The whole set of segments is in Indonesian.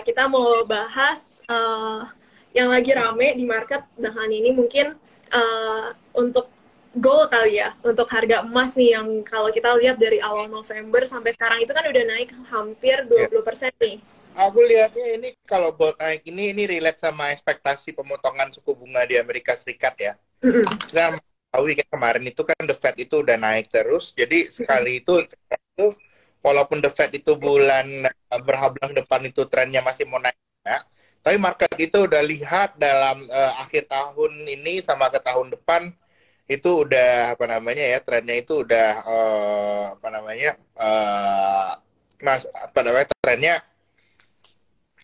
kita mau bahas yang lagi rame di market belakangan ini mungkin untuk gold kali ya, untuk harga emas nih yang kalau kita lihat dari awal November sampai sekarang itu kan udah naik hampir Ya. 20% nih. Aku lihatnya ini kalau gold naik ini relate sama ekspektasi pemotongan suku bunga di Amerika Serikat ya. Mm-mm. Kita tahu kan kemarin itu kan the Fed itu udah naik terus. Jadi sekali itu walaupun the Fed itu bulan berapa bulan depan itu trennya masih mau naik ya, tapi market itu udah lihat dalam akhir tahun ini sama ke tahun depan itu udah apa namanya ya trennya itu udah apa namanya apa namanya trennya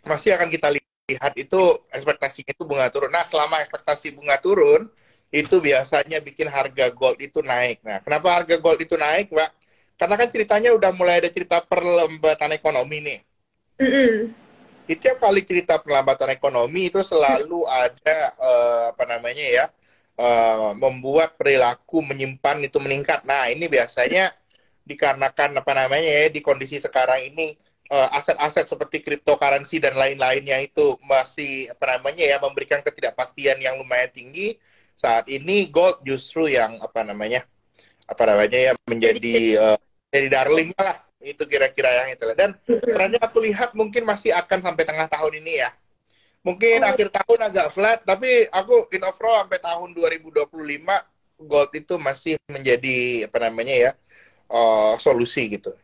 masih akan kita lihat itu ekspektasinya itu bunga turun. Nah, selama ekspektasi bunga turun, itu biasanya bikin harga gold itu naik. Nah, kenapa harga gold itu naik, Mbak? Karena kan ceritanya udah mulai ada cerita perlambatan ekonomi nih. Mm-mm. Di tiap kali cerita perlambatan ekonomi itu selalu ada apa namanya ya, membuat perilaku menyimpan itu meningkat. Nah, ini biasanya dikarenakan apa namanya ya di kondisi sekarang ini aset-aset seperti cryptocurrency dan lain-lainnya itu masih apa namanya ya memberikan ketidakpastian yang lumayan tinggi. Saat ini gold justru yang apa namanya ya menjadi Jadi, jadi darling lah itu kira-kira yang itu dan mm-mm. trennya aku lihat mungkin masih akan sampai tengah tahun ini ya. Mungkin Oh, akhir tahun agak flat, tapi aku in overall sampai tahun 2025 gold itu masih menjadi apa namanya ya solusi gitu.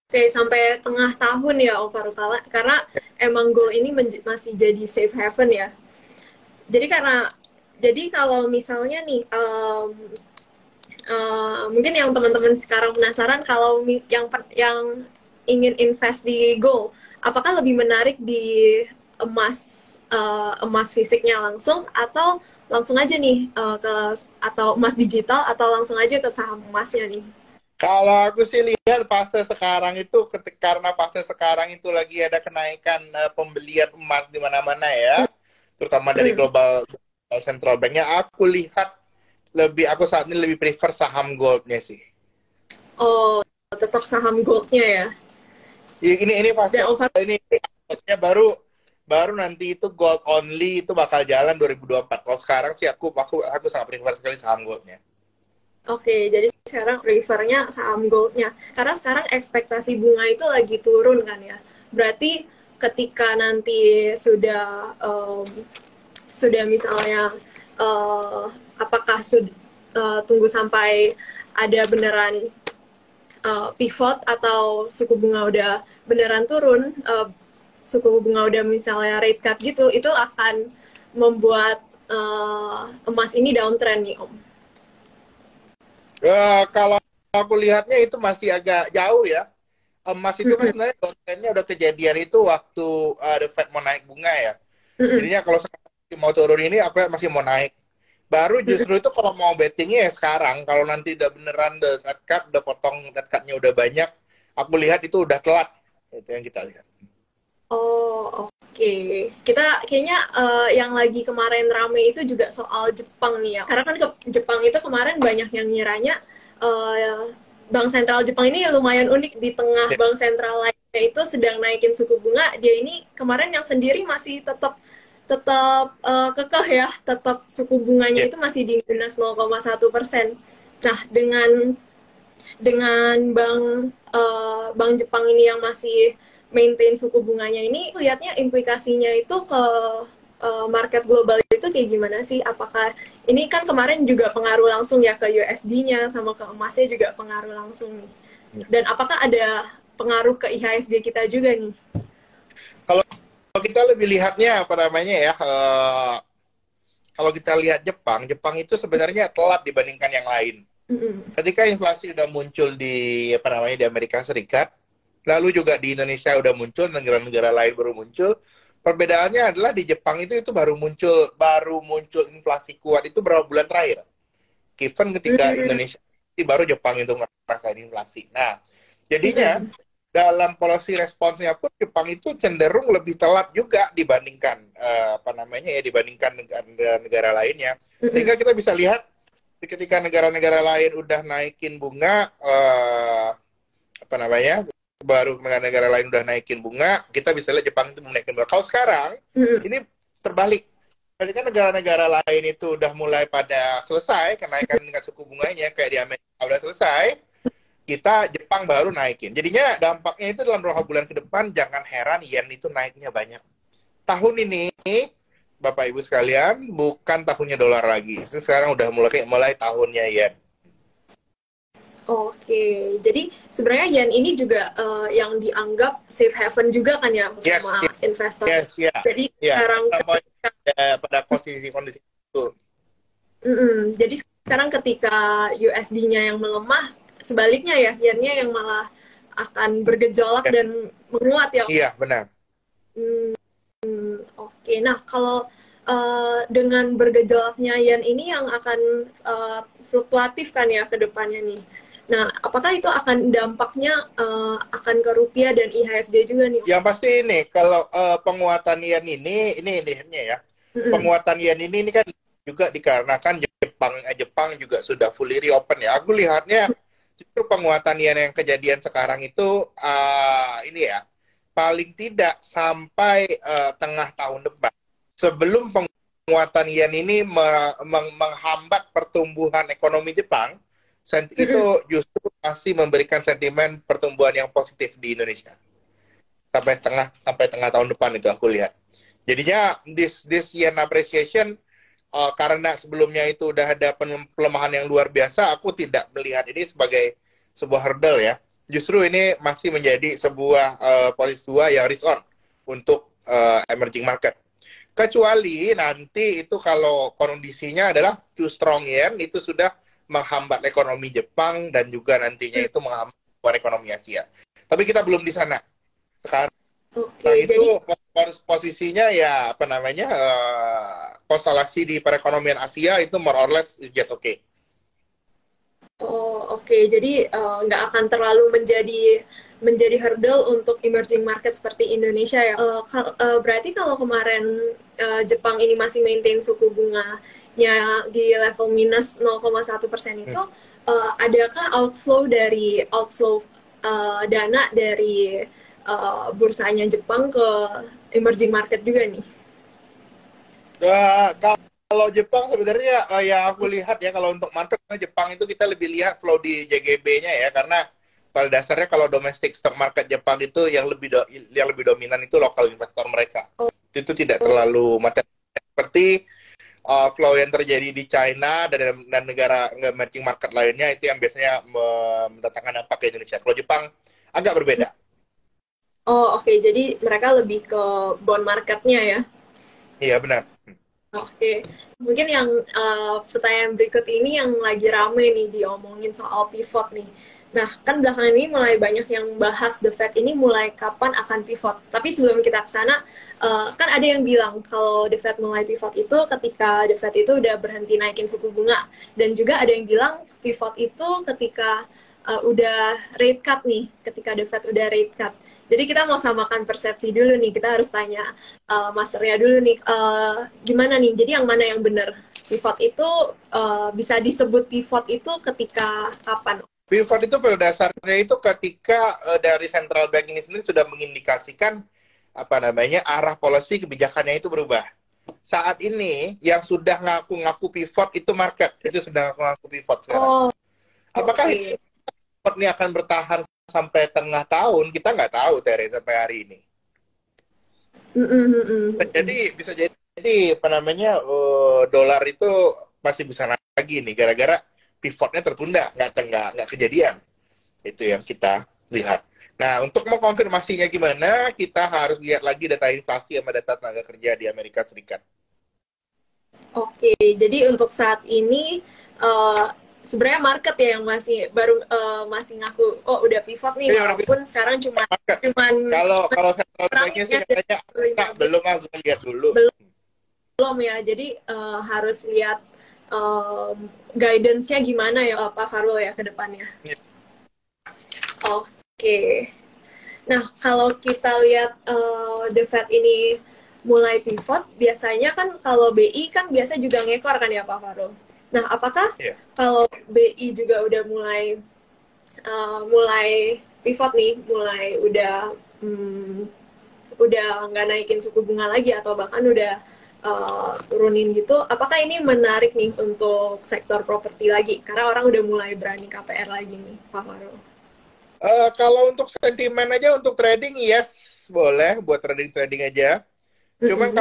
oke, sampai tengah tahun ya, Ovarukala. Karena emang gold ini masih jadi safe haven ya. Jadi kalau misalnya nih, mungkin yang teman-teman sekarang penasaran kalau yang ingin invest di gold, apakah lebih menarik di emas fisiknya langsung atau langsung aja nih atau emas digital atau langsung aja ke saham emasnya nih? Kalau aku sih lihat fase sekarang itu karena fase sekarang itu lagi ada kenaikan pembelian emas di mana-mana ya, terutama dari Hmm. global central banknya. Aku lihat aku saat ini lebih prefer saham goldnya sih. Oh, tetap saham goldnya ya. Ini fase Dan over. ini goldnya baru baru nanti itu gold only itu bakal jalan 2024. Kalau sekarang sih aku sangat prefer sekali saham goldnya. Oke, jadi sekarang prefernya saham goldnya. Karena sekarang ekspektasi bunga itu lagi turun kan ya. Berarti ketika nanti sudah misalnya apakah sudah tunggu sampai ada beneran pivot atau suku bunga udah beneran turun, suku bunga udah misalnya rate cut gitu, itu akan membuat emas ini downtrend nih Om. Kalau aku lihatnya itu masih agak jauh ya. Emas itu kan Mm-mm. sebenarnya downtrendnya udah kejadian itu waktu The Fed mau naik bunga ya. Mm-mm. Jadinya kalau sekarang mau turun ini aku lihat masih mau naik. Baru Mm-mm. justru itu kalau mau bettingnya ya sekarang. Kalau nanti udah beneran the red cut, udah potong red cutnya udah banyak, aku lihat itu udah telat. Itu yang kita lihat. Oh, oke. Kita kayaknya yang lagi kemarin rame itu juga soal Jepang nih ya. Karena kan Jepang itu kemarin banyak yang ngiranya Bank Sentral Jepang ini lumayan unik di tengah Ya, bank sentral lainnya itu sedang naikin suku bunga, dia ini kemarin yang sendiri masih tetap tetap kekeh ya, tetap suku bunganya ya. itu masih di minus 0,1%. Nah, dengan bank Jepang ini yang masih maintain suku bunganya ini, lihatnya implikasinya itu ke market global itu kayak gimana sih? Apakah ini kan kemarin juga pengaruh langsung ya ke USD-nya sama ke emasnya juga pengaruh langsung nih. Dan apakah ada pengaruh ke IHSG kita juga nih? Kalau kita lebih lihatnya apa namanya ya, kalau kita lihat Jepang, Jepang itu sebenarnya telat dibandingkan yang lain. Mm-mm. Ketika inflasi udah muncul di apa namanya di Amerika Serikat, lalu juga di Indonesia udah muncul, negara-negara lain baru muncul. Perbedaannya adalah di Jepang itu baru muncul inflasi kuat itu berapa bulan terakhir. Given ketika Mm-mm. Indonesia baru Jepang itu ngerasain inflasi. Nah, jadinya Mm-mm. dalam policy responsnya pun Jepang itu cenderung lebih telat juga dibandingkan apa namanya ya dibandingkan negara-negara lainnya. Mm-mm. Sehingga kita bisa lihat ketika negara-negara lain udah naikin bunga apa namanya baru negara-negara lain udah naikin bunga, kita bisa lihat Jepang itu menaikin bunga. Kalau sekarang, ini terbalik. Jadi kan negara-negara lain itu udah mulai pada selesai kenaikan tingkat suku bunganya, kayak di Amerika udah selesai, kita Jepang baru naikin. Jadinya dampaknya itu dalam beberapa bulan ke depan, jangan heran yen itu naiknya banyak. Tahun ini, Bapak Ibu sekalian, bukan tahunnya dolar lagi. Itu sekarang udah mulai tahunnya yen. Oke, jadi sebenarnya yen ini juga yang dianggap safe haven juga kan ya sama investor. Jadi sekarang pada kondisi itu. Jadi sekarang ketika USD-nya yang melemah, sebaliknya ya yennya yang malah akan bergejolak dan menguat ya. Iya, benar. Oke, nah kalau dengan bergejolaknya yen ini yang akan fluktuatif kan ya ke depannya nih. Nah, apakah itu akan dampaknya akan ke rupiah dan IHSG juga nih? Yang pasti ini, kalau penguatan yen ini ya. Penguatan yen ini kan juga dikarenakan Jepang juga sudah fully reopen ya. Aku lihatnya justru penguatan yen yang kejadian sekarang itu ini ya, paling tidak sampai tengah tahun depan. Sebelum penguatan yen ini menghambat pertumbuhan ekonomi Jepang, itu justru masih memberikan sentimen pertumbuhan yang positif di Indonesia sampai tengah tahun depan itu aku lihat. Jadinya this yen appreciation karena sebelumnya itu udah ada pelemahan yang luar biasa, aku tidak melihat ini sebagai sebuah hurdle ya. Justru ini masih menjadi sebuah posisi dua yang risk on untuk emerging market. Kecuali nanti itu kalau kondisinya adalah too strong yen, itu sudah menghambat ekonomi Jepang dan juga nantinya itu menghambat ekonomi Asia. Tapi kita belum di sana. Sekarang itu posisinya ya apa namanya konstelasi di perekonomian Asia itu more or less is just okay. Oh oke. Jadi nggak akan terlalu menjadi hurdle untuk emerging market seperti Indonesia ya. Berarti kalau kemarin Jepang ini masih maintain suku bunganya di level minus 0,1% itu, adakah outflow dana dari bursanya Jepang ke emerging market juga nih? Kalau Jepang sebenarnya yang aku lihat ya, kalau untuk market Jepang itu kita lebih lihat flow di JGB-nya ya, karena pada dasarnya kalau domestic stock market Jepang itu yang lebih dominan itu lokal investor mereka. Itu tidak terlalu material seperti flow yang terjadi di China dan negara emerging market lainnya, itu yang biasanya mendatangkan dampak ke Indonesia. Kalau Jepang agak berbeda. Oh oke. Jadi mereka lebih ke bond marketnya ya? Iya benar. Oke, mungkin yang pertanyaan berikut ini yang lagi rame nih diomongin soal pivot nih. Nah, kan belakangan ini mulai banyak yang bahas The Fed ini mulai kapan akan pivot. Tapi sebelum kita ke sana, kan ada yang bilang kalau The Fed mulai pivot itu ketika The Fed itu udah berhenti naikin suku bunga. Dan juga ada yang bilang pivot itu ketika udah rate cut nih, ketika The Fed udah rate cut. Jadi kita mau samakan persepsi dulu nih, kita harus tanya masternya dulu nih, gimana nih, jadi yang mana yang benar? Pivot itu bisa disebut pivot itu ketika kapan? Pivot itu pada dasarnya itu ketika dari central bank ini sendiri sudah mengindikasikan apa namanya arah policy kebijakannya itu berubah. Saat ini yang sudah ngaku-ngaku pivot itu market, itu sudah ngaku pivot sekarang. Apakah pivot ini akan bertahan sampai tengah tahun? Kita nggak tahu, Tere, sampai hari ini. Jadi bisa jadi apa namanya dolar itu masih bisa naik lagi nih gara-gara pivotnya tertunda, nggak kejadian. Itu yang kita lihat. Nah, untuk mengkonfirmasinya gimana, kita harus lihat lagi data inflasi sama data tenaga kerja di Amerika Serikat. Oke, jadi untuk saat ini sebenarnya market ya yang masih ngaku udah pivot nih, walaupun sekarang cuman kalau central banknya sih katanya belum, aku lihat dulu. Belum ya, jadi harus lihat guidance-nya gimana ya Pak Farul ya ke depannya. Oke. Nah, kalau kita lihat The Fed ini mulai pivot, biasanya kan kalau BI kan biasa juga ngekor kan ya Pak Farul. Nah, apakah kalau BI juga udah mulai pivot nih, mulai udah nggak naikin suku bunga lagi atau bahkan udah turunin gitu, apakah ini menarik nih untuk sektor properti lagi? Karena orang udah mulai berani KPR lagi nih, Pak Farul. Kalau untuk sentimen aja untuk trading, yes, boleh buat trading aja. Cuman Mm-mm.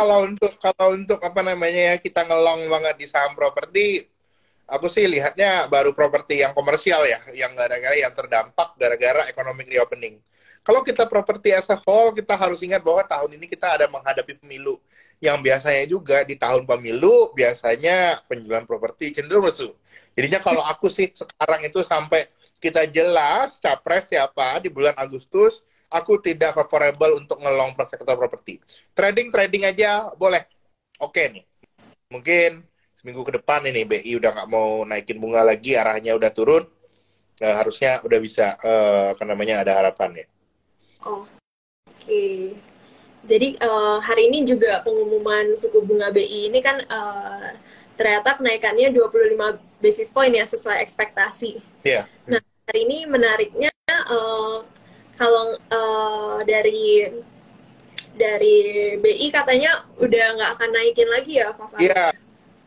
kalau untuk apa namanya ya, kita ngelong banget di saham properti, aku sih lihatnya baru properti yang komersial ya, yang gara-gara yang terdampak gara-gara economic reopening. Kalau kita properti as a whole, kita harus ingat bahwa tahun ini kita ada menghadapi pemilu. Yang biasanya juga di tahun pemilu, biasanya penjualan properti cenderung lesu. Jadinya kalau aku sih sekarang itu sampai kita jelas capres siapa di bulan Agustus, aku tidak favorable untuk ngelong sektor properti. Trading aja boleh. Oke nih. Mungkin seminggu ke depan ini BI udah nggak mau naikin bunga lagi, arahnya udah turun, harusnya udah bisa apa namanya ada harapan ya. Oh, oke. Jadi hari ini juga pengumuman suku bunga BI ini kan ternyata kenaikannya 25 basis point ya sesuai ekspektasi. Iya. Nah, hari ini menariknya kalau dari BI katanya udah nggak akan naikin lagi ya, Pak Farul Iya, ya?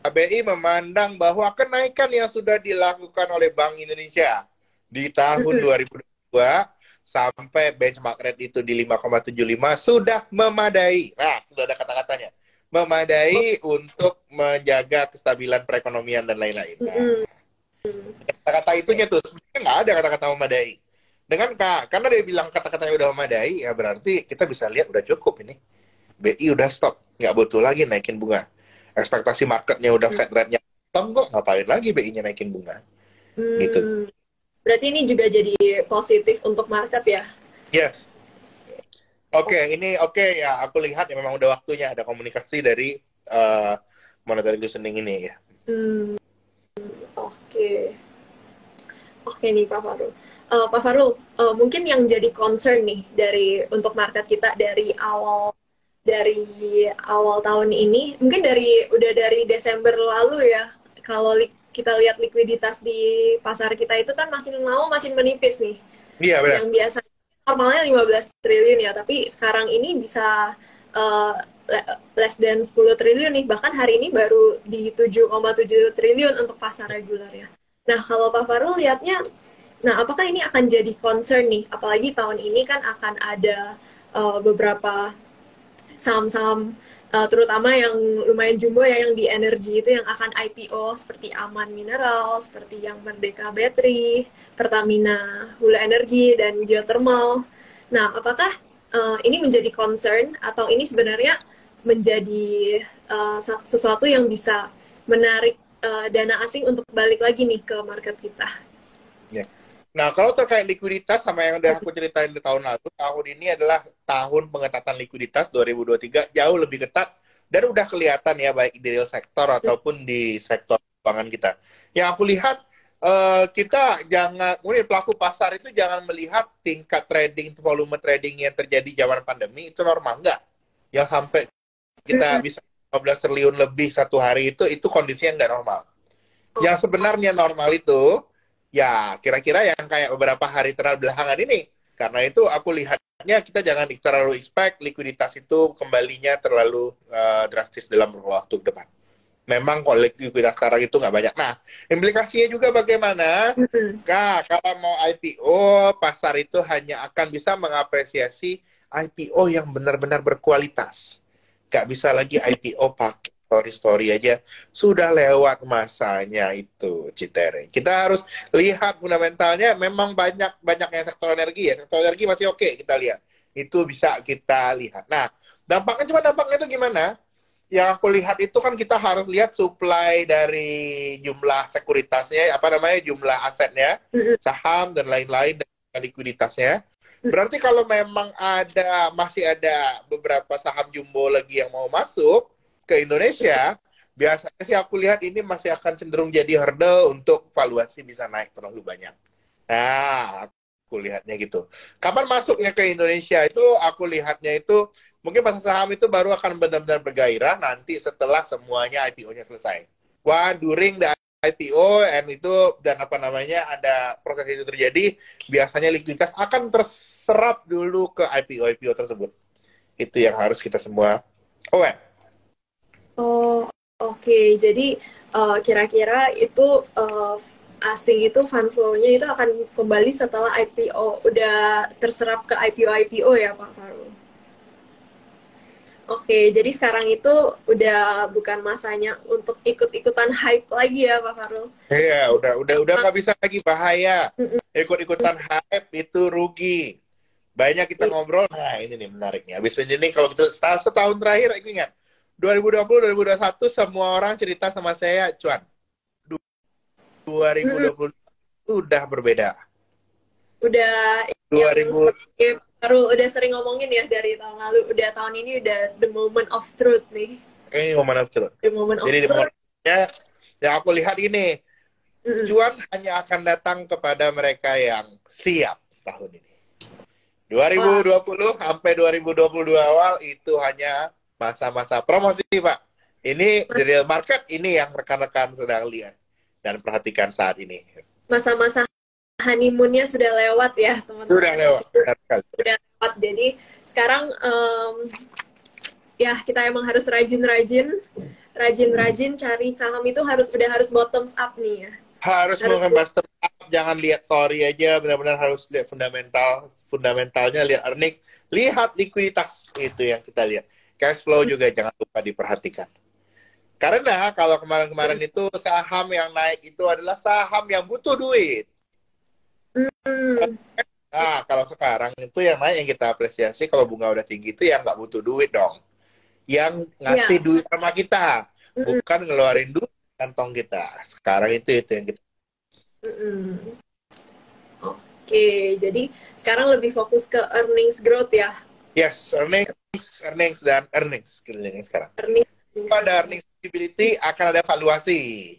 KBI memandang bahwa kenaikan yang sudah dilakukan oleh Bank Indonesia di tahun 2022 sampai benchmark rate itu di 5,75 sudah memadai. Nah, sudah ada kata-katanya. Memadai untuk menjaga kestabilan perekonomian dan lain-lain. Nah, Mm-mm. kata-kata itunya Oke. tuh sebenarnya nggak ada kata-kata memadai. Karena dia bilang kata-katanya udah memadai, ya berarti kita bisa lihat udah cukup ini. BI udah stop, nggak butuh lagi naikin bunga. Ekspektasi marketnya udah Fed rate-nya stop kok, ngapain lagi BI-nya naikin bunga? Gitu. Hmm, berarti ini juga jadi positif untuk market ya? Yes. Oke, Oh, ini oke ya. Aku lihat ya memang udah waktunya ada komunikasi dari uh, monetary loosening ini ya. hmm, oke. Oke nih Pak Farul. Pak Farul, mungkin yang jadi concern nih untuk market kita dari awal tahun ini, mungkin udah dari Desember lalu ya. Kalau kita lihat likuiditas di pasar kita itu kan makin lama makin menipis nih. Iya benar. Yang biasa normalnya 15 triliun ya, tapi sekarang ini bisa uh, less than 10 triliun nih. Bahkan hari ini baru di 7,7 triliun untuk pasar reguler ya. Nah, kalau Pak Farul lihatnya, nah apakah ini akan jadi concern nih? Apalagi tahun ini kan akan ada beberapa saham-saham terutama yang lumayan jumbo ya, yang di energi itu yang akan IPO seperti Aman Mineral, seperti yang Merdeka Battery, Pertamina Hula Energi, dan Geothermal. Nah, apakah ini menjadi concern atau ini sebenarnya menjadi sesuatu yang bisa menarik dana asing untuk balik lagi nih ke market kita? Ya. Nah, kalau terkait likuiditas sama yang udah aku ceritain di tahun lalu, tahun ini adalah tahun pengetatan likuiditas 2023 jauh lebih ketat dan udah kelihatan ya baik di real sektor ataupun di sektor keuangan kita. Yang aku lihat kita jangan, kemudian pelaku pasar itu jangan melihat tingkat trading, volume trading yang terjadi zaman pandemi itu normal enggak. Yang sampai kita bisa 15 triliun lebih satu hari itu kondisinya nggak normal. Yang sebenarnya normal itu ya kira-kira yang kayak beberapa hari belakangan ini. Karena itu aku lihatnya kita jangan terlalu expect likuiditas itu kembalinya terlalu drastis dalam beberapa waktu ke depan. Memang kalau likuiditas sekarang itu nggak banyak. Nah, implikasinya juga bagaimana? Nah, kalau mau IPO, pasar itu hanya akan bisa mengapresiasi IPO yang benar-benar berkualitas. Nggak bisa lagi IPO pakai story-story aja. Sudah lewat masanya itu, Citere. Kita harus lihat fundamentalnya, memang banyaknya sektor energi ya. Sektor energi masih oke kita lihat. Itu bisa kita lihat. Nah, dampaknya itu gimana? Yang aku lihat itu kan kita harus lihat supply dari jumlah sekuritasnya, apa namanya, jumlah asetnya, saham dan lain-lain, dan likuiditasnya. Berarti kalau memang masih ada beberapa saham jumbo lagi yang mau masuk ke Indonesia, biasanya sih aku lihat ini masih akan cenderung jadi hurdle untuk valuasi bisa naik terlalu banyak. Nah, aku lihatnya gitu. Kapan masuknya ke Indonesia itu aku lihatnya itu mungkin pasar saham itu baru akan benar-benar bergairah nanti setelah semuanya IPO-nya selesai. During the IPO and itu dan apa namanya ada proses itu terjadi, biasanya likuiditas akan terserap dulu ke IPO tersebut. Itu yang harus kita semua aware. Oh, oke. Jadi kira-kira itu asing itu fund flow-nya itu akan kembali setelah IPO udah terserap ke IPO ya Pak Farul. Oke, jadi sekarang itu udah bukan masanya untuk ikut-ikutan hype lagi ya Pak Farul. Iya, udah nggak bisa lagi, bahaya. Ikut-ikutan hype itu rugi. Banyak kita ngobrol, nah ini nih menariknya. Habis ini kalau kita setahun terakhir, aku ingat 2020, 2021 semua orang cerita sama saya, cuan. 2020 itu udah berbeda. Udah yang 2000 seperti Farul udah sering ngomongin ya dari tahun lalu, udah tahun ini udah the moment of truth nih. ini momen of truth. The moment of Jadi truth. yang aku lihat ini, cuan hanya akan datang kepada mereka yang siap tahun ini. 2020 sampai 2022 awal itu hanya masa-masa promosi, Pak. Ini the real market, ini yang rekan-rekan sedang lihat dan perhatikan saat ini. Masa-masa honeymoonnya sudah lewat ya teman-teman. Sudah lewat. Sudah lewat. Jadi sekarang ya kita emang harus rajin-rajin cari saham itu udah harus bottoms up nih ya. Harus mengebas tetap, jangan lihat story aja, benar-benar harus lihat fundamentalnya, lihat earnings, lihat likuiditas, itu yang kita lihat. Cash flow juga jangan lupa diperhatikan. Karena kalau kemarin-kemarin itu saham yang naik itu adalah saham yang butuh duit. Nah, kalau sekarang itu yang naik yang kita apresiasi, kalau bunga udah tinggi itu yang nggak butuh duit dong. Yang ngasih duit sama kita, bukan ngeluarin duit kantong kita. Sekarang itu yang kita. Oke, jadi sekarang lebih fokus ke earnings growth ya. Yes, earnings dan earnings sekarang. Pada earnings visibility akan ada valuasi.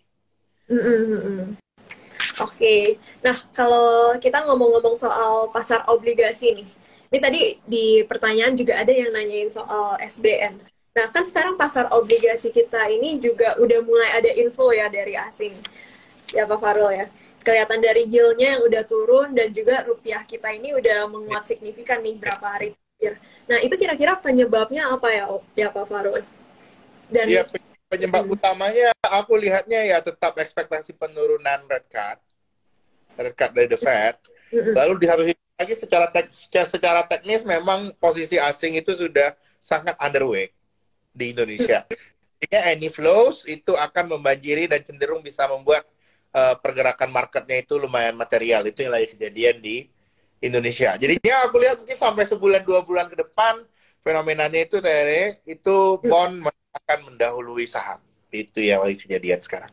Oke, nah kalau kita ngomong-ngomong soal pasar obligasi nih, ini tadi di pertanyaan juga ada yang nanyain soal SBN. Nah kan sekarang pasar obligasi kita ini juga udah mulai ada inflow ya dari asing, ya Pak Farul ya. Kelihatan dari yield-nya yang udah turun dan juga rupiah kita ini udah menguat signifikan nih berapa hari terakhir. Nah itu kira-kira penyebabnya apa ya Pak Farul? Dan ya, penyebab utamanya aku lihatnya ya tetap ekspektasi penurunan rate cut dari The Fed. Lalu di satu sisi lagi secara teknis memang posisi asing itu sudah sangat underweight di Indonesia. Jika any flows itu akan membanjiri dan cenderung bisa membuat pergerakan marketnya itu lumayan material. Itu yang lagi kejadian di Indonesia. Jadinya aku lihat mungkin sampai sebulan 2 bulan ke depan fenomenanya itu bond akan mendahului saham. Itu yang lagi kejadian sekarang.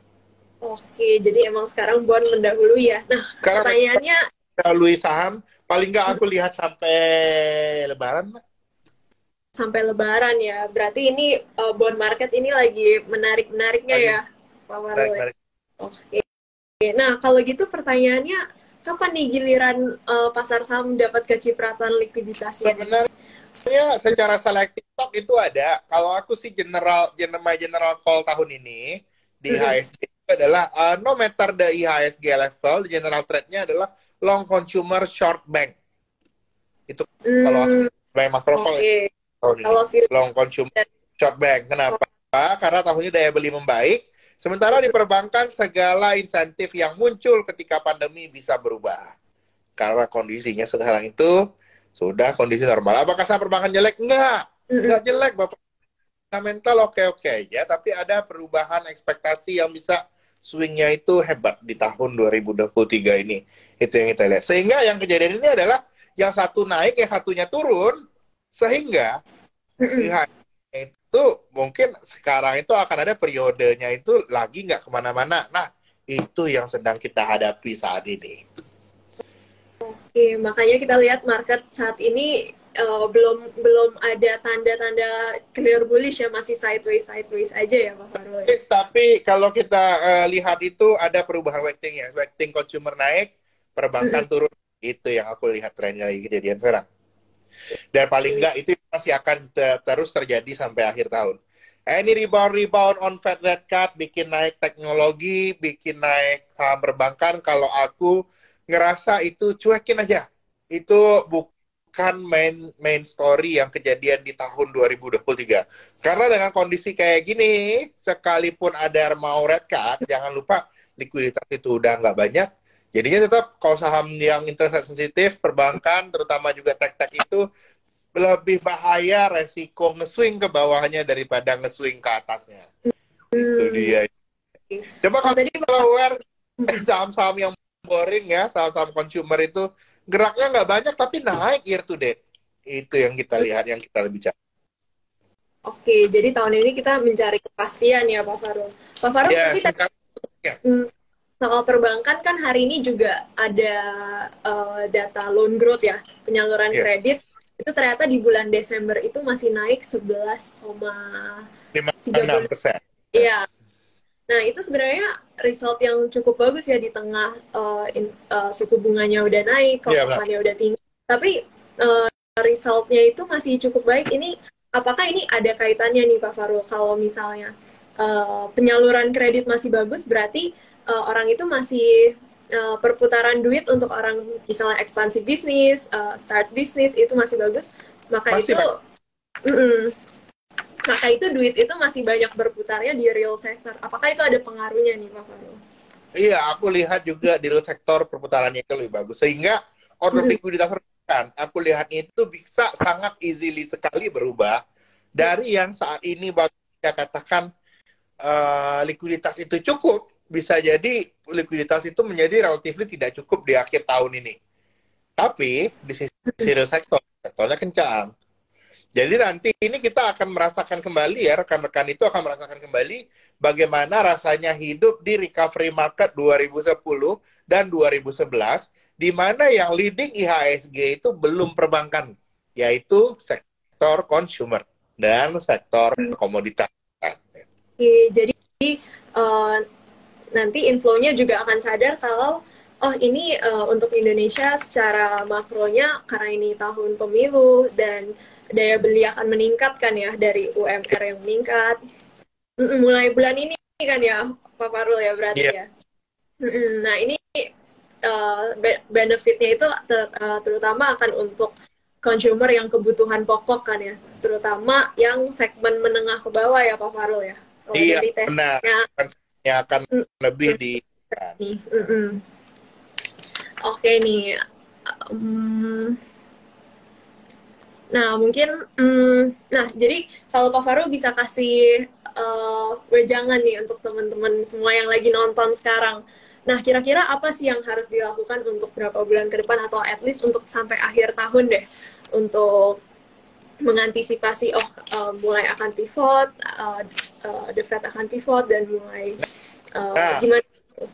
Oke, jadi emang sekarang bond mendahului ya. Nah, sekarang pertanyaannya mendahului saham, paling nggak aku lihat sampai Lebaran, Mbak. Sampai Lebaran ya. Berarti ini bond market ini lagi menarik-menariknya ya, Pak Farul. Oke. Nah, kalau gitu pertanyaannya, kapan nih giliran pasar saham dapat kecipratan likuiditasnya? Sebenarnya secara selektif itu ada. Kalau aku sih general call tahun ini di IHSG itu adalah no matter the IHSG level, general trade-nya adalah long consumer short bank. Itu kalau bank makro long consumer short bank. Kenapa? Karena tahun ini daya beli membaik. Sementara di perbankan segala insentif yang muncul ketika pandemi bisa berubah. Karena kondisinya sekarang itu sudah kondisi normal. Apakah saham perbankan jelek? Enggak jelek, Bapak. Fundamental oke-oke aja, tapi ada perubahan ekspektasi yang bisa swingnya itu hebat di tahun 2023 ini. Itu yang kita lihat. Sehingga yang kejadian ini adalah yang satu naik, yang satunya turun. Sehingga itu mungkin sekarang itu akan ada periodenya itu lagi nggak kemana-mana. Nah, itu yang sedang kita hadapi saat ini. Oke, makanya kita lihat market saat ini belum ada tanda-tanda clear bullish ya, masih sideways aja ya Pak Farul. Tapi kalau kita lihat itu ada perubahan weighting ya, weighting consumer naik, perbankan turun, itu yang aku lihat trennya lagi kejadian sekarang. Dan paling enggak itu masih akan terus terjadi sampai akhir tahun. Ini rebound on Fed rate cut, bikin naik teknologi, bikin naik saham perbankan. Kalau aku ngerasa itu cuekin aja. Itu bukan main story yang kejadian di tahun 2023. Karena dengan kondisi kayak gini, sekalipun ada mau rate cut, jangan lupa likuiditas itu udah nggak banyak. Jadinya tetap kalau saham yang interest sensitif, perbankan, terutama juga tek-tek itu, lebih bahaya resiko nge-swing ke bawahnya daripada nge-swing ke atasnya. Itu Hmm. dia. Coba Kalau tadi kalau aware saham-saham yang boring ya, saham-saham consumer itu geraknya nggak banyak tapi naik year to date. Itu yang kita lihat, yang kita lebih cari. Oke, jadi tahun ini kita mencari kepastian ya Pak Farul. Pak Farul, Ya, tapi singkat. Ya. soal perbankan kan hari ini juga ada data loan growth ya, penyaluran Ya. kredit. Itu ternyata di bulan Desember itu masih naik 11,36. 56%. Iya. Nah, itu sebenarnya result yang cukup bagus ya di tengah suku bunganya udah naik, cost Iya, of benar. money udah tinggi. Tapi resultnya itu masih cukup baik. Ini apakah ini ada kaitannya nih Pak Farul? Kalau misalnya penyaluran kredit masih bagus, berarti orang itu masih perputaran duit untuk orang misalnya ekspansi bisnis, start bisnis itu masih bagus. Maka Masih itu banyak. maka itu duit itu masih banyak berputarnya di real sector. Apakah itu ada pengaruhnya nih Pak Farul? Iya, aku lihat juga di real sektor perputarannya itu lebih bagus. Sehingga order likuiditas perbankan, aku lihat itu bisa sangat easily sekali berubah dari yang saat ini saya katakan likuiditas itu cukup, bisa jadi likuiditas itu menjadi relatif tidak cukup di akhir tahun ini. Tapi di sisi real sektornya kencang. Jadi nanti ini kita akan merasakan kembali ya, rekan-rekan itu akan merasakan kembali bagaimana rasanya hidup di recovery market 2010 dan 2011, di mana yang leading IHSG itu belum perbankan, yaitu sektor consumer dan sektor komoditas. Oke, jadi nanti inflow-nya juga akan sadar kalau oh ini untuk Indonesia secara makronya karena ini tahun pemilu dan daya beli akan meningkat kan ya dari UMR yang meningkat. Mulai bulan ini kan ya Pak Farul ya berarti Iya. ya. Nah ini benefitnya itu terutama akan untuk consumer yang kebutuhan pokok kan ya, terutama yang segmen menengah ke bawah ya Pak Farul ya. Kalau Iya, dari benar. tesnya Yang akan lebih di nih. Oke nih. Nah, mungkin nah jadi kalau Pak Faru bisa kasih wejangan nih untuk teman-teman semua yang lagi nonton sekarang. Nah, kira-kira apa sih yang harus dilakukan untuk berapa bulan ke depan atau at least untuk sampai akhir tahun deh untuk mengantisipasi mulai akan pivot, the Fed akan pivot dan mulai Nah, gimana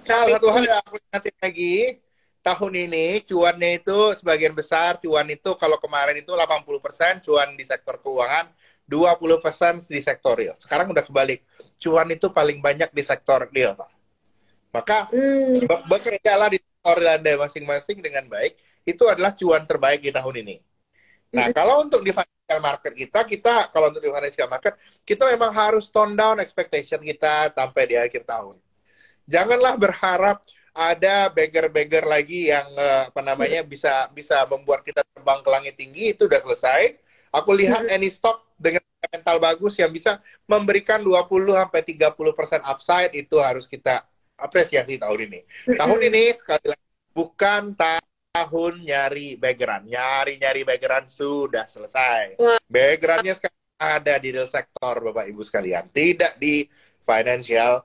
salah satu hal strategi. yang aku ingatin lagi, tahun ini cuannya itu sebagian besar, cuan itu kalau kemarin itu 80% cuan di sektor keuangan, 20% di sektor real. Sekarang udah kebalik. Cuan itu paling banyak di sektor real, Pak. Maka bekerjalah di sektor real Anda masing-masing dengan baik, itu adalah cuan terbaik di tahun ini. Nah, kalau untuk di financial market kita kalau untuk di financial market, kita memang harus tone down expectation kita sampai di akhir tahun. Janganlah berharap ada beggar-beggar lagi yang bisa membuat kita terbang ke langit tinggi. Itu udah selesai. Aku lihat any stock dengan mental bagus yang bisa memberikan 20-30% upside, itu harus kita apresiasi tahun ini. Tahun ini sekali lagi bukan tahun nyari beggaran sudah selesai. Beggarannya sekarang ada di real sektor, Bapak Ibu sekalian, tidak di financial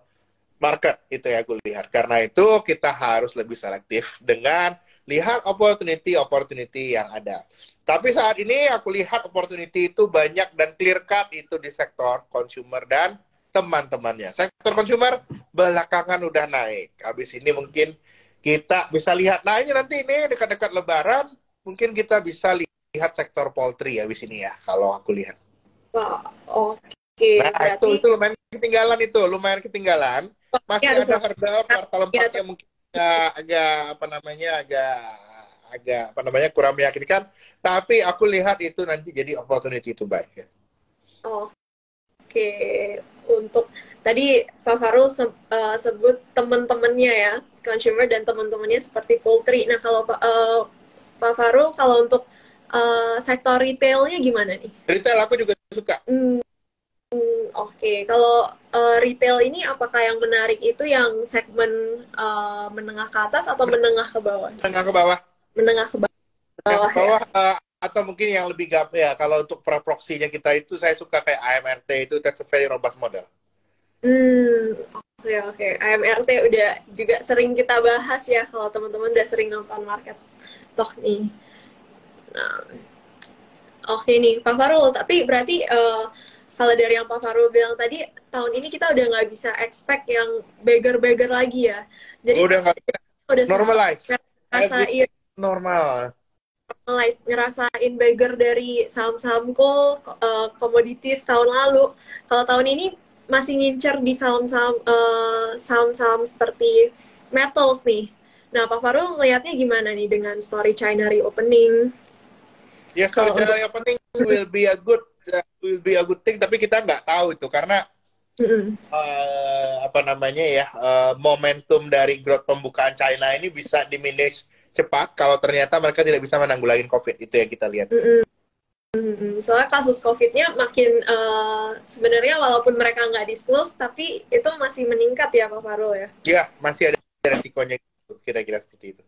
market. Itu ya aku lihat. Karena itu kita harus lebih selektif dengan lihat opportunity yang ada. Tapi saat ini aku lihat opportunity itu banyak dan clear cut itu di sektor consumer dan teman-temannya. Sektor consumer belakangan udah naik. Habis ini mungkin kita bisa lihat. Nah, ini nanti ini dekat-dekat Lebaran mungkin kita bisa lihat sektor poultry habis ini ya, kalau aku lihat. Oke, Nah, berarti itu lumayan ketinggalan. Masih ada hurdle kuartal 4 yang mungkin agak kurang meyakinkan. Tapi aku lihat itu nanti jadi opportunity itu baik ya. Oke, untuk tadi Pak Farul sebut teman-temannya ya, consumer dan teman-temannya seperti poultry. Nah, kalau Pak Farul, kalau untuk sektor retailnya gimana nih? Retail aku juga suka. Hmm, Oke, kalau retail ini apakah yang menarik itu yang segmen menengah ke atas atau menengah ke bawah? Menengah ke bawah. Menengah ke Menengah ke bawah ya. bawah atau mungkin yang lebih ya, kalau untuk proxinya kita itu saya suka kayak AMRT itu, that's a very robust model. Oke oke. AMRT udah juga sering kita bahas ya kalau teman-teman udah sering nonton Market Talk nih. Nah, oke nih Pak Farul. Tapi berarti kalau dari yang Pak Farul bilang tadi, tahun ini kita udah nggak bisa expect yang beggar-beggar lagi ya. Jadi Udah nggak udah sempat normalize. ngerasain Everything normal. ngerasain beggar dari saham-saham coal, commodities tahun lalu. Kalau tahun ini masih ngincer di saham-saham seperti metals nih. Nah, Pak Farul lihatnya gimana nih dengan story China reopening? Ya, Kalau untuk story opening will be a good thing, tapi kita nggak tahu itu karena apa namanya ya, momentum dari growth pembukaan China ini bisa diminish cepat kalau ternyata mereka tidak bisa menanggulangi COVID. Itu yang kita lihat sih. soalnya kasus COVID-nya makin sebenarnya walaupun mereka nggak disclose, tapi itu masih meningkat ya Pak Farul ya. Ya, masih ada resikonya gitu, kira-kira seperti itu.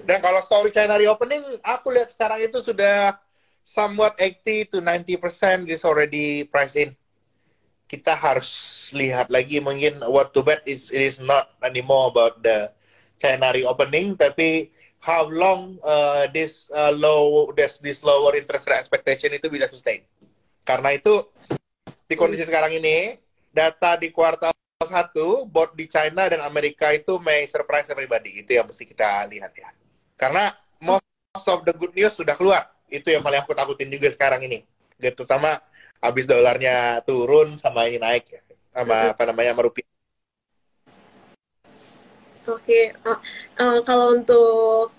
Dan kalau story China reopening, aku lihat sekarang itu sudah somewhat 80 to 90% is already priced in. Kita harus lihat lagi mungkin what to bet is it is not anymore about the China reopening, tapi how long this lower interest rate expectation itu bisa sustain. Karena itu di kondisi sekarang ini, data di kuartal 1, both di China dan Amerika itu may surprise everybody. Itu yang mesti kita lihat ya. Karena most of the good news sudah keluar. Itu yang paling aku takutin juga sekarang ini. Terutama habis dolarnya turun sama ini naik ya. Sama apa namanya, sama rupiah. Oke, kalau untuk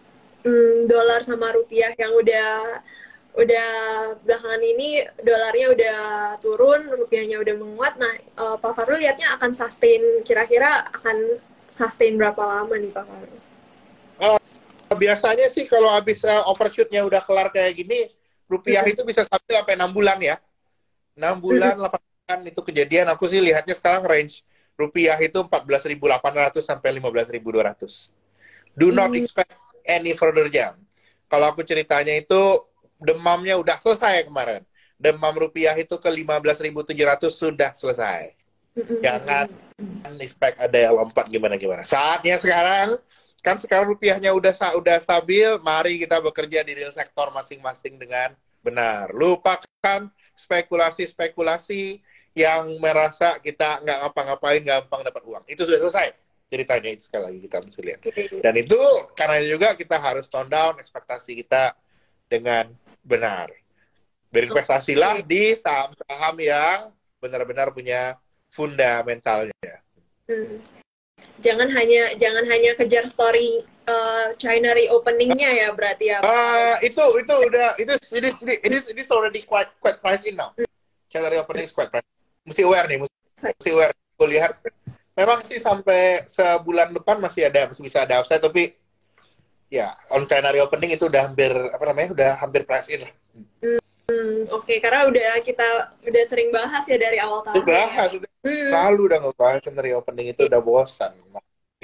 dolar sama rupiah yang udah belakangan ini dolarnya udah turun, rupiahnya udah menguat. Nah, Pak Farul lihatnya akan sustain, kira-kira akan sustain berapa lama nih Pak Farul? Biasanya sih kalau habis overshoot-nya udah kelar kayak gini, rupiah itu bisa sampai 6 bulan ya. 6 bulan, 8 bulan itu kejadian. Aku sih lihatnya sekarang range rupiah itu 14.800 sampai 15.200. Do not expect any further jump. Kalau aku ceritanya itu demamnya udah selesai kemarin. Demam rupiah itu ke 15.700 sudah selesai. Jangan expect ada yang lompat gimana-gimana. Saatnya sekarang, kan sekarang rupiahnya udah stabil, mari kita bekerja di real sektor masing-masing dengan benar. Lupakan spekulasi-spekulasi yang merasa kita nggak ngapa-ngapain gampang dapat uang. Itu sudah selesai ceritanya, itu sekali lagi kita mesti lihat. Dan itu karena juga kita harus tone down ekspektasi kita dengan benar. Berinvestasilah di saham-saham yang benar-benar punya fundamentalnya. Jangan hanya kejar story China reopeningnya ya berarti ya. Itu udah it is already quite priced in now. China reopening is quite priced. Mesti aware nih, mesti aware. Gue lihat memang sih sampai sebulan depan masih bisa ada upside, tapi ya on China reopening itu udah hampir price in lah. Oke, karena kita udah sering bahas ya dari awal tahun. Bahas lalu udah ngebahas China reopening itu udah bosan.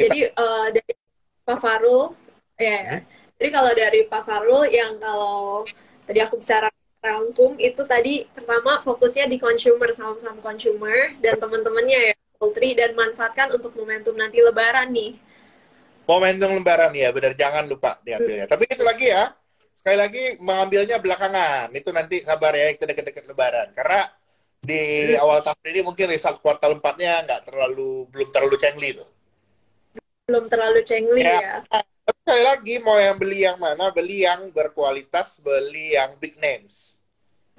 Jadi dari Pak Farul ya. Jadi kalau dari Pak Farul yang kalau tadi aku bisa rangkum itu tadi pertama fokusnya di consumer, saham-saham consumer dan teman-temannya ya poultry, dan manfaatkan untuk momentum nanti lebaran nih. Momentum lebaran ya, benar, jangan lupa diambilnya. Tapi itu lagi ya, sekali lagi mengambilnya belakangan. Itu nanti sabar ya, kita deket-deket lebaran. Karena di awal tahun ini mungkin result kuartal 4-nya belum terlalu cengli tuh. Belum terlalu cengli ya. Tapi sekali lagi, mau yang beli yang mana? Beli yang berkualitas, beli yang big names.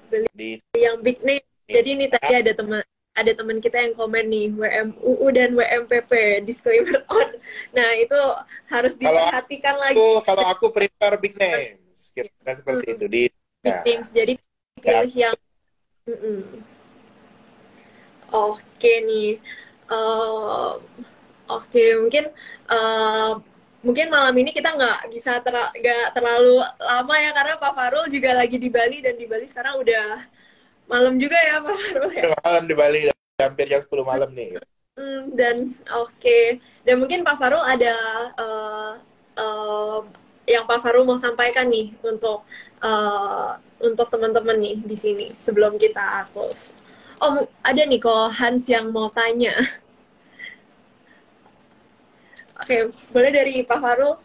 Beli yang big name. Jadi ini tadi ada teman kita yang komen nih, WMUU dan WMPP disclaimer on. Nah, itu harus diperhatikan lagi. Kalau aku prefer big names. Kira-kira seperti itu. Big names. Jadi pilih yang Oke nih. Eh, oke, eh, mungkin malam ini kita nggak terlalu lama ya karena Pak Farul juga lagi di Bali dan di Bali sekarang udah malam juga ya Pak Farul ya. Malam di Bali, hampir jam 10 malam nih. Dan oke. Dan mungkin Pak Farul ada eh, eh, yang Pak Farul mau sampaikan nih eh, untuk teman-teman nih di sini sebelum kita close. Oh, ada nih kok Hans yang mau tanya. Oke, boleh dari Pak Farul?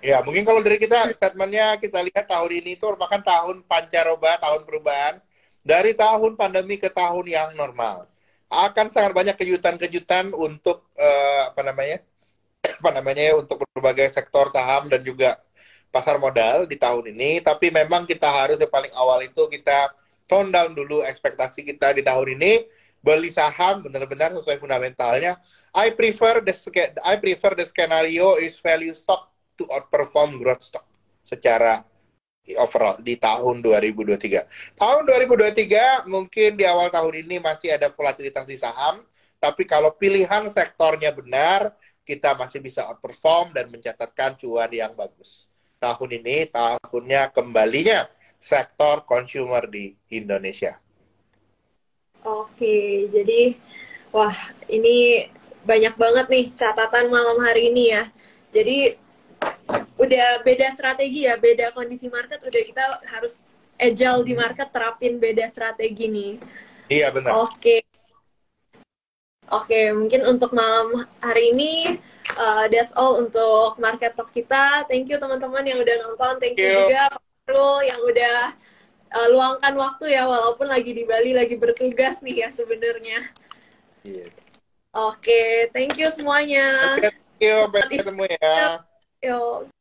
Ya, mungkin kalau dari kita, statementnya kita lihat tahun ini itu merupakan tahun pancaroba, tahun perubahan. Dari tahun pandemi ke tahun yang normal. Akan sangat banyak kejutan-kejutan untuk, apa namanya, apa namanya ya, untuk berbagai sektor saham dan juga pasar modal di tahun ini. Tapi memang kita harus yang paling awal itu kita tone down dulu ekspektasi kita di tahun ini. Beli saham benar-benar sesuai fundamentalnya. I prefer the scenario is value stock to outperform growth stock secara overall di tahun 2023. Tahun 2023 mungkin di awal tahun ini masih ada volatilitas di saham, tapi kalau pilihan sektornya benar, kita masih bisa outperform dan mencatatkan cuan yang bagus. Tahun ini tahunnya kembalinya sektor consumer di Indonesia. Oke, jadi wah ini banyak banget nih catatan malam hari ini ya. Jadi udah beda strategi ya, beda kondisi market, udah kita harus agile di market, terapin beda strategi nih. Iya benar. Oke, oke, mungkin untuk malam hari ini that's all untuk market talk kita. Thank you teman-teman yang udah nonton, thank you juga Pak Rul yang udah luangkan waktu ya walaupun lagi di Bali lagi bertugas nih ya sebenarnya. Iya. Oke, thank you semuanya. Oke, thank you. Sampai ketemu ya. Yo.